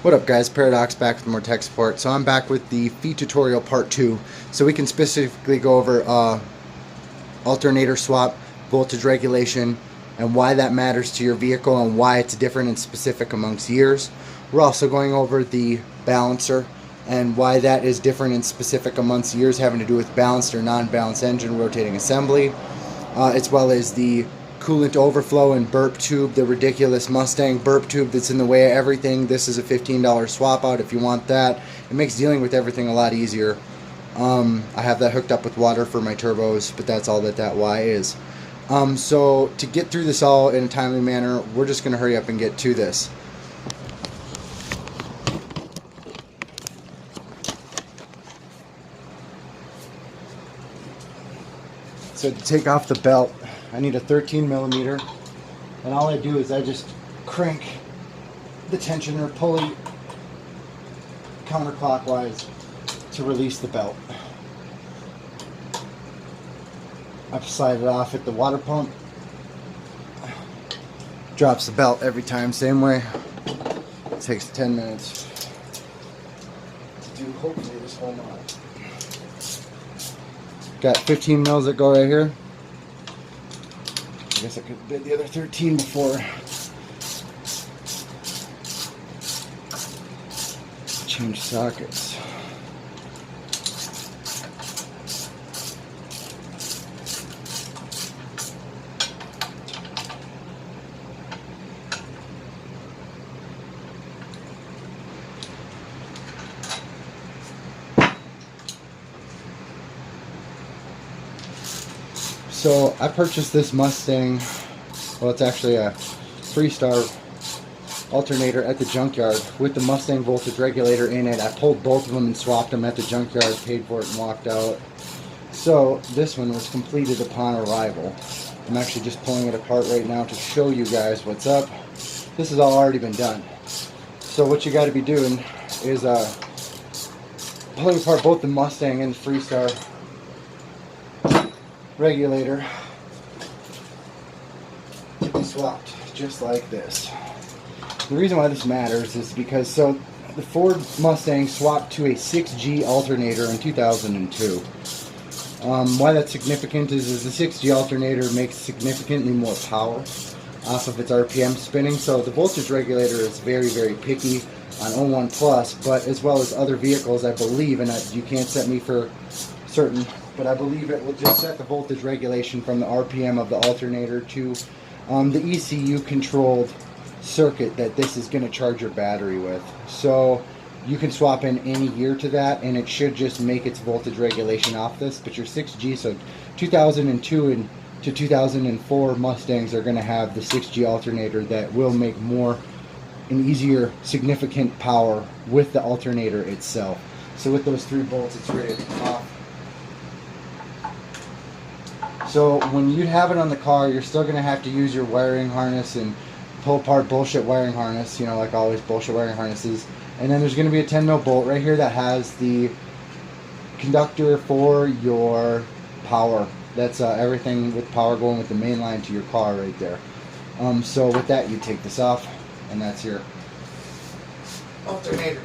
What up guys, Paradox back with more tech support. So I'm back with the FEA tutorial part 2. So we can specifically go over alternator swap, voltage regulation, and why that matters to your vehicle and why it's different and specific amongst years. We're also going over the balancer and why that is different and specific amongst years, having to do with balanced or non-balanced engine rotating assembly, as well as the coolant overflow and burp tube, the ridiculous Mustang burp tube that's in the way of everything. This is a $15 swap out if you want that. It makes dealing with everything a lot easier. I have that hooked up with water for my turbos, but that's all that Y is. So to get through this all in a timely manner, we're just going to hurry up and get to this. So to take off the belt, I need a 13mm, and all I do is I just crank the tensioner pulley counterclockwise to release the belt. I slide it off at the water pump. Drops the belt every time, same way. It takes 10 minutes to do hopefully this whole mod. Got 15 mils that go right here. I guess I could have did the other 13 before. Change sockets. So I purchased this Mustang, well it's actually a Freestar alternator at the junkyard with the Mustang Voltage Regulator in it. I pulled both of them and swapped them at the junkyard, paid for it and walked out. So this one was completed upon arrival. I'm actually just pulling it apart right now to show you guys what's up. This has all already been done. So what you got to be doing is pulling apart both the Mustang and the Freestar regulator to be swapped just like this. The reason why this matters is because the Ford Mustang swapped to a 6G alternator in 2002. Why that's significant is the 6G alternator makes significantly more power off of its RPM spinning. So the voltage regulator is very, very picky on 01 Plus, but as well as other vehicles, I believe, and you can't set me for certain, but I believe it will just set the voltage regulation from the RPM of the alternator to the ECU controlled circuit that this is going to charge your battery with. So you can swap in any year to that and it should just make its voltage regulation off this. But your 6G, so 2002 and to 2004 Mustangs are going to have the 6G alternator that will make more and easier significant power with the alternator itself. So with those 3 bolts it's ready to come off. So when you have it on the car, you're still going to have to use your wiring harness and pull apart bullshit wiring harness, you know, like always bullshit wiring harnesses. And then there's going to be a 10mm bolt right here that has the conductor for your power. That's everything with power going with the main line to your car right there. So with that, you take this off, and that's your alternator.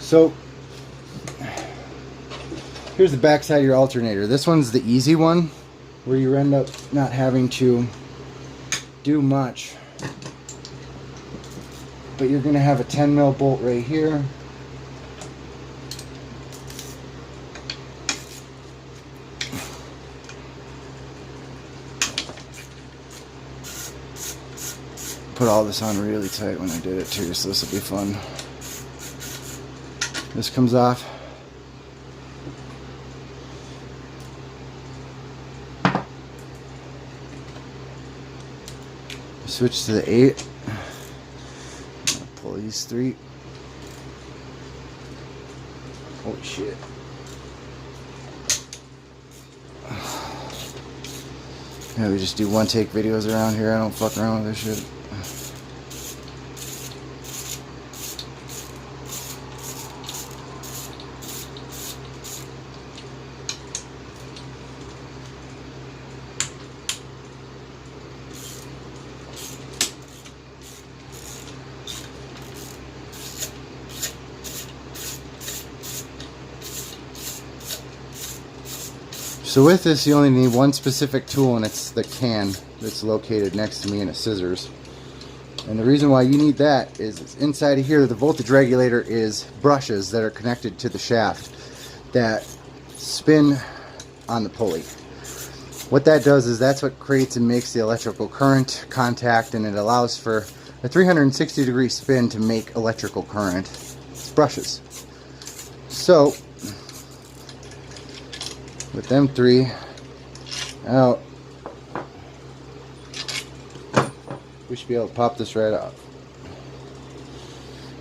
So here's the back side of your alternator. This one's the easy one where you end up not having to do much. But you're going to have a 10mm bolt right here. Put all this on really tight when I did it too, so this will be fun. This comes off. Switch to the 8. Pull these 3. Holy shit. Yeah, we just do one take videos around here. I don't fuck around with this shit. So with this, you only need one specific tool, and it's the can that's located next to me, and a scissors. And the reason why you need that is inside of here, the voltage regulator is brushes that are connected to the shaft that spin on the pulley. What that does is that's what creates and makes the electrical current contact, and it allows for a 360-degree spin to make electrical current. It's brushes. So with them three out, we should be able to pop this right off.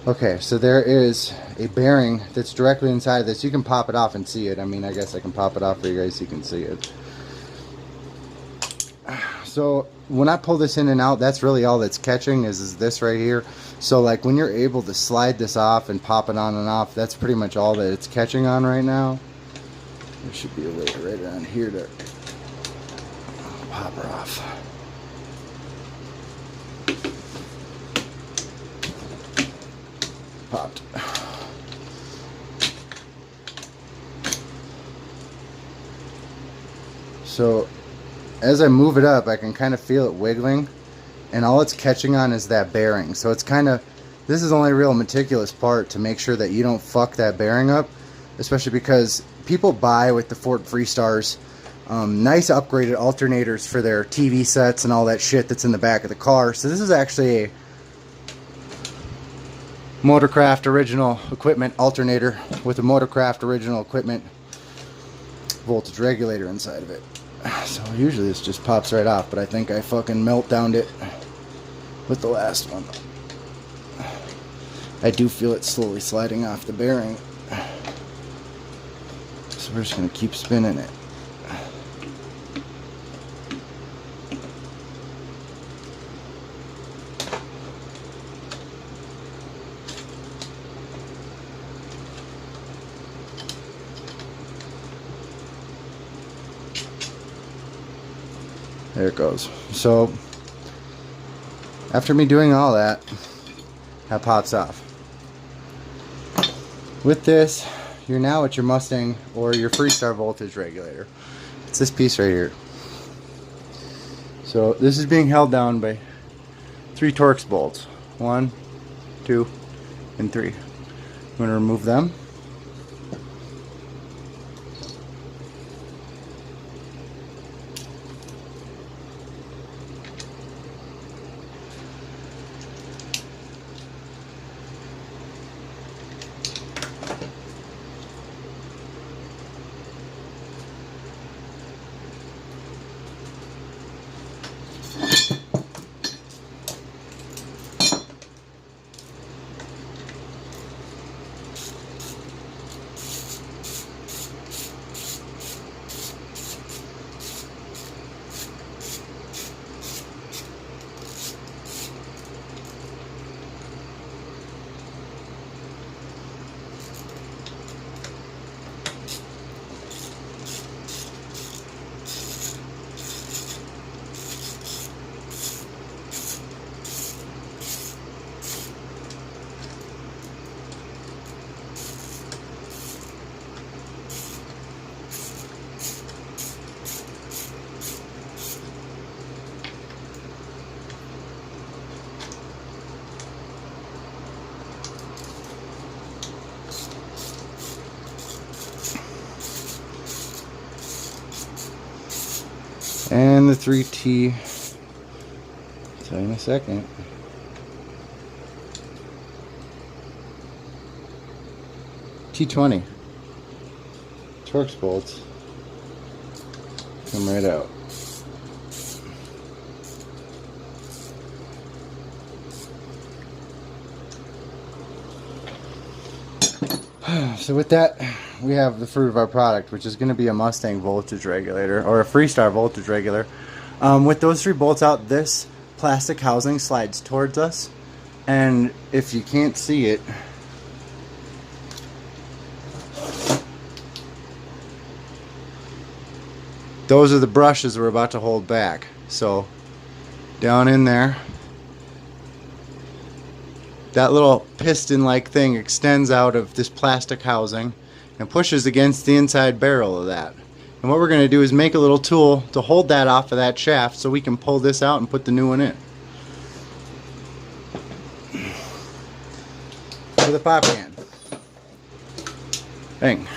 Okay, so there is a bearing that's directly inside of this. You can pop it off and see it. I mean, I guess I can pop it off for you guys so you can see it. So when I pull this in and out, that's really all that's catching is this right here. So like when you're able to slide this off and pop it on and off, that's pretty much all that it's catching on right now. There should be a way right around here to pop her off. Popped. So as I move it up, I can kind of feel it wiggling, and all it's catching on is that bearing. So it's kind of, this is the only real meticulous part to make sure that you don't fuck that bearing up, especially because people buy with the Ford Freestars nice upgraded alternators for their TV sets and all that shit that's in the back of the car. So this is actually a Motorcraft original equipment alternator with a Motorcraft original equipment voltage regulator inside of it. So usually this just pops right off, but I think I fucking meltdowned it with the last one. I do feel it slowly sliding off the bearing. So we're just going to keep spinning it. There it goes. So after me doing all that, that pops off. With this, you're now at your Mustang or your Freestar voltage regulator. It's this piece right here. So this is being held down by 3 Torx bolts. 1, 2, and 3. I'm going to remove them. And the 3T, I'll tell you in a second. T20 Torx bolts come right out. So with that, we have the fruit of our product, which is going to be a Mustang voltage regulator or a Freestar voltage regulator. With those 3 bolts out, this plastic housing slides towards us, and if you can't see it, those are the brushes we're about to hold back. So down in there, that little piston-like thing extends out of this plastic housing and pushes against the inside barrel of that. And what we're going to do is make a little tool to hold that off of that shaft so we can pull this out and put the new one in. With a pop can. Bang.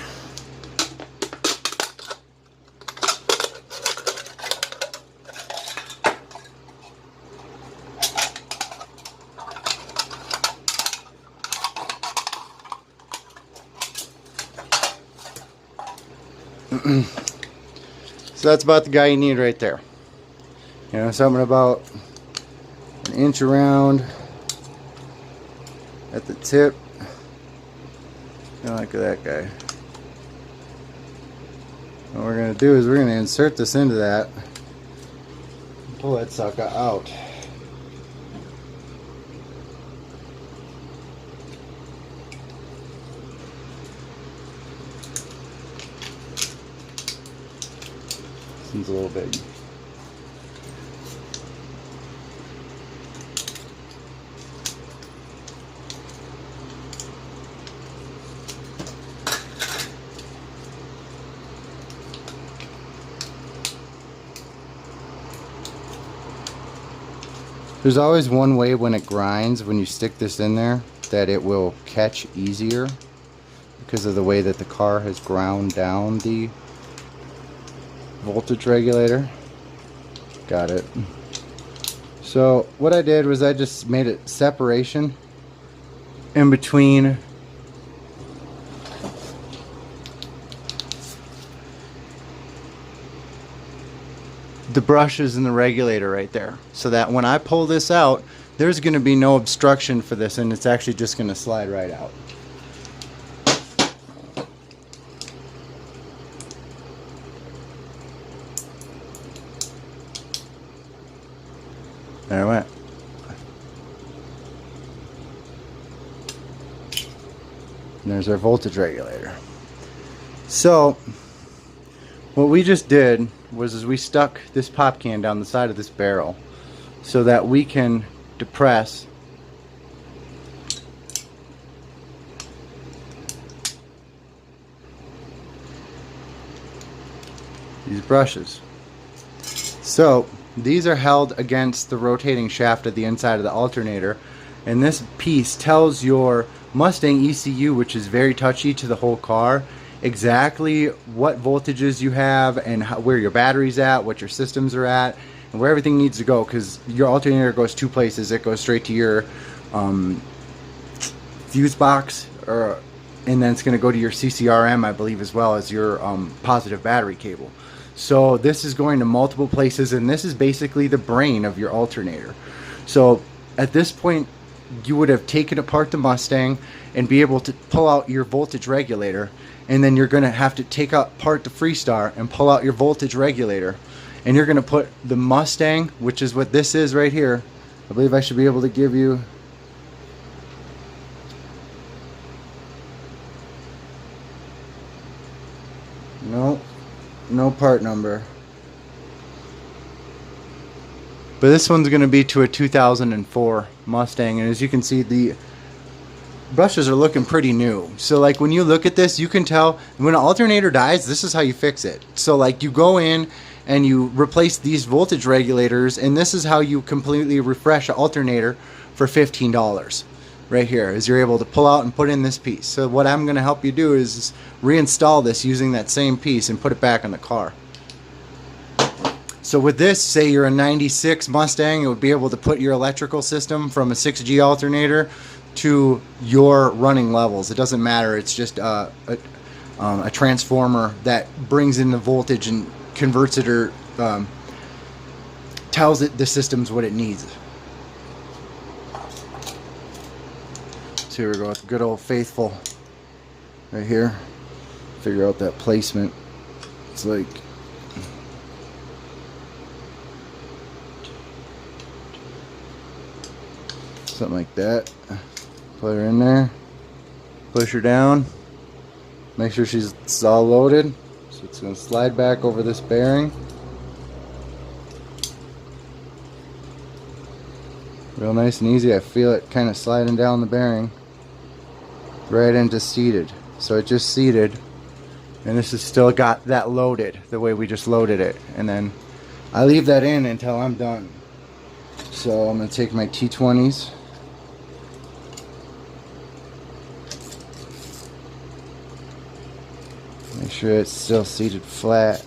So that's about the guy you need right there. You know, something about an inch around at the tip. Like that guy. What we're going to do is we're going to insert this into that. Pull that sucker out. This one's a little big. There's always one way when it grinds, when you stick this in there, that it will catch easier because of the way that the car has ground down the voltage regulator. Got it. So what I did was I just made a separation in between the brushes and the regulator right there, so that when I pull this out, there's going to be no obstruction for this, and it's actually just going to slide right out. There it went. And there's our voltage regulator. So what we just did was we stuck this pop can down the side of this barrel so that we can depress these brushes. So these are held against the rotating shaft at the inside of the alternator, and this piece tells your Mustang ECU, which is very touchy to the whole car, exactly what voltages you have and where your battery's at, what your systems are at, and where everything needs to go, because your alternator goes two places. It goes straight to your fuse box, and then it's going to go to your CCRM, I believe, as well as your positive battery cable. So this is going to multiple places, and this is basically the brain of your alternator. So at this point, you would have taken apart the Mustang and be able to pull out your voltage regulator, and then you're going to have to take apart the Freestar and pull out your voltage regulator, and you're going to put the Mustang, which is what this is right here. I believe I should be able to give you no part number, but this one's going to be to a 2004 Mustang, and as you can see, the brushes are looking pretty new. So like when you look at this, you can tell when an alternator dies, this is how you fix it. So like you go in and you replace these voltage regulators, and this is how you completely refresh an alternator for $15. Right here is you're able to pull out and put in this piece. So what I'm going to help you do is reinstall this using that same piece and put it back on the car. So with this, say you're a 96 Mustang, it would be able to put your electrical system from a 6G alternator to your running levels. It doesn't matter. It's just a transformer that brings in the voltage and converts it, or tells it the system's what it needs. So here we go with good old faithful right here. Figure out that placement. It's like something like that. Put her in there, push her down, make sure it's all loaded. So it's going to slide back over this bearing. Real nice and easy. I feel it kind of sliding down the bearing right into seated. So it just seated, And this has still got that loaded the way we just loaded it. And then I leave that in until I'm done. So I'm going to take my T20s. Make sure it's still seated flat.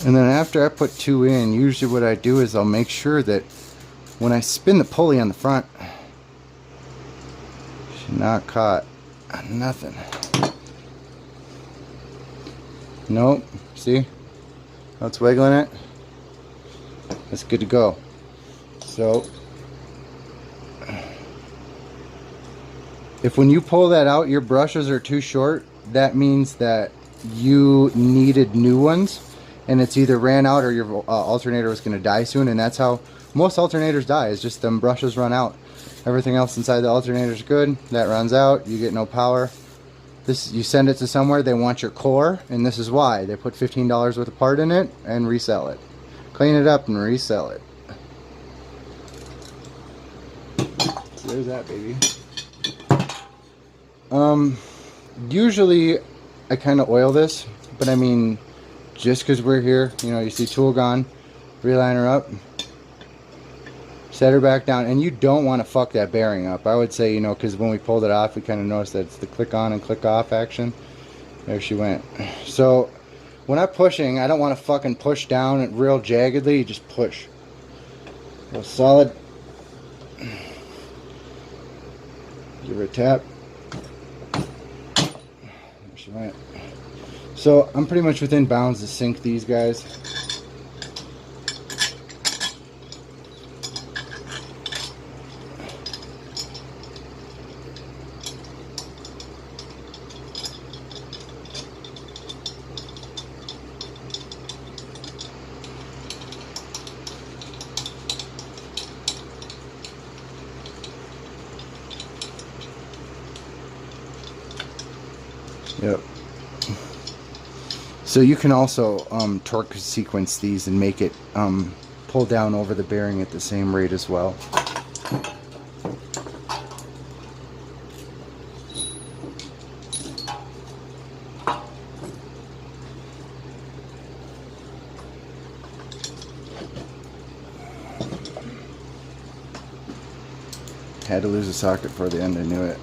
And then after I put 2 in, usually what I do is I'll make sure that when I spin the pulley on the front, she's not caught on nothing. Nope. See how it's wiggling it? That's good to go. So if when you pull that out your brushes are too short, that means that you needed new ones. And it's either ran out or your alternator was going to die soon, and that's how most alternators die, is just them brushes run out. Everything else inside the alternator is good. That runs out, you get no power. This, you send it to somewhere, they want your core, and this is why. They put $15 worth of part in it and resell it. Clean it up and resell it. So there's that baby. Usually I kind of oil this, but I mean, just because we're here, you know, you see tool gone, reline her up, set her back down, and you don't want to fuck that bearing up. I would say, you know, because when we pulled it off, we kind of noticed that it's the click on and click off action. There she went. So when I'm pushing, I don't want to fucking push down real jaggedly. You just push. Real solid. Give her a tap. There she went. So I'm pretty much within bounds to sink these guys. Yep. So you can also torque sequence these and make it pull down over the bearing at the same rate as well. Had to lose a socket for the end, I knew it.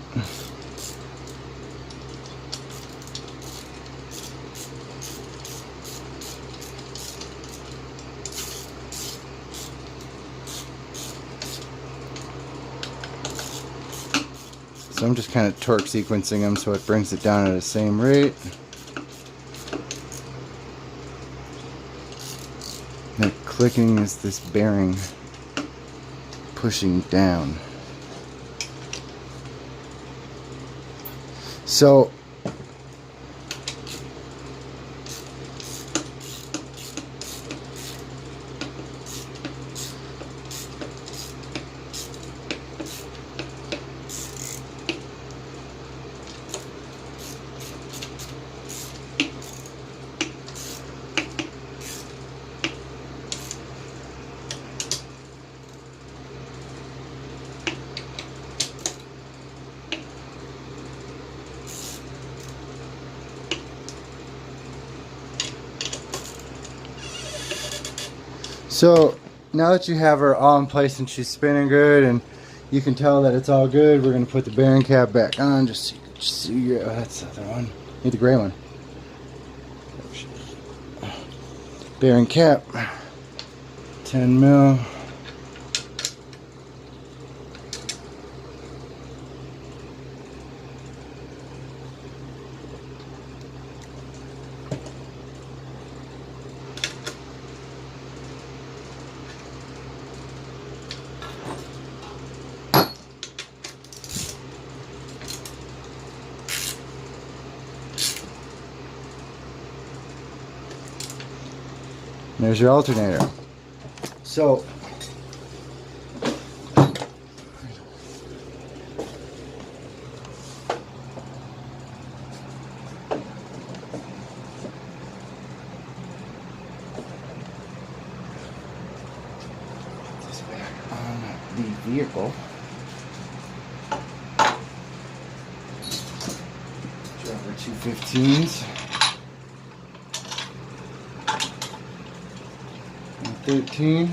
So I'm just kind of torque sequencing them so it brings it down at the same rate. That clicking is this bearing pushing down. So So now that you have her all in place and she's spinning good and you can tell that it's all good, we're going to put the bearing cap back on just so you can see. Oh, that's the other one. Need the gray one. Bearing cap, 10 mil. There's your alternator. So this back on the vehicle. Driver 215s. 13.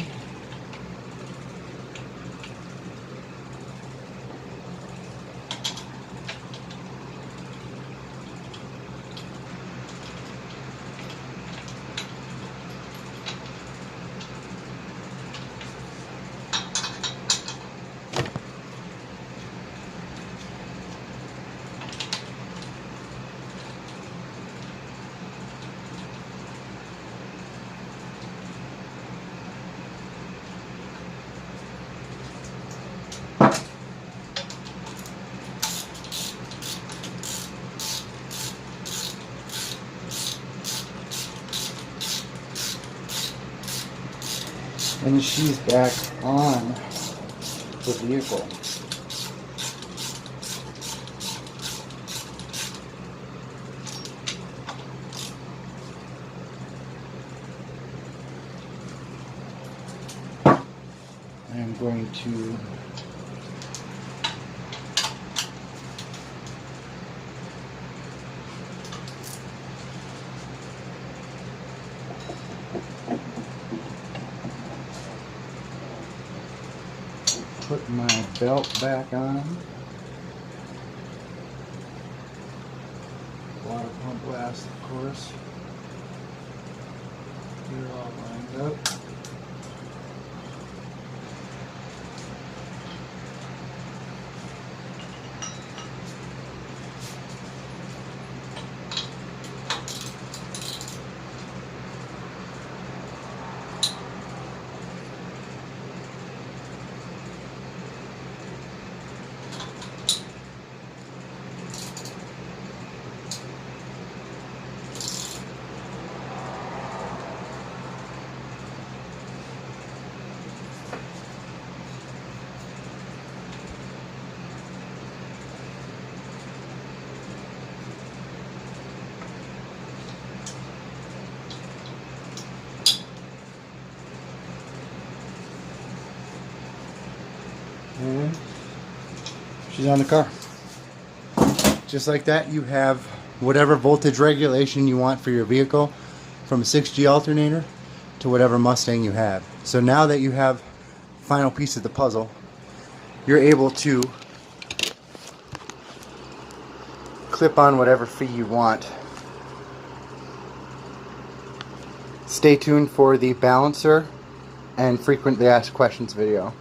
And she's back on the vehicle. I'm going to put my belt back on. Water pump blast, of course. You're all lined up. And she's on the car. Just like that, you have whatever voltage regulation you want for your vehicle, from a 6G alternator to whatever Mustang you have. So now that you have the final piece of the puzzle, you're able to clip on whatever fee you want. Stay tuned for the balancer and frequently asked questions video.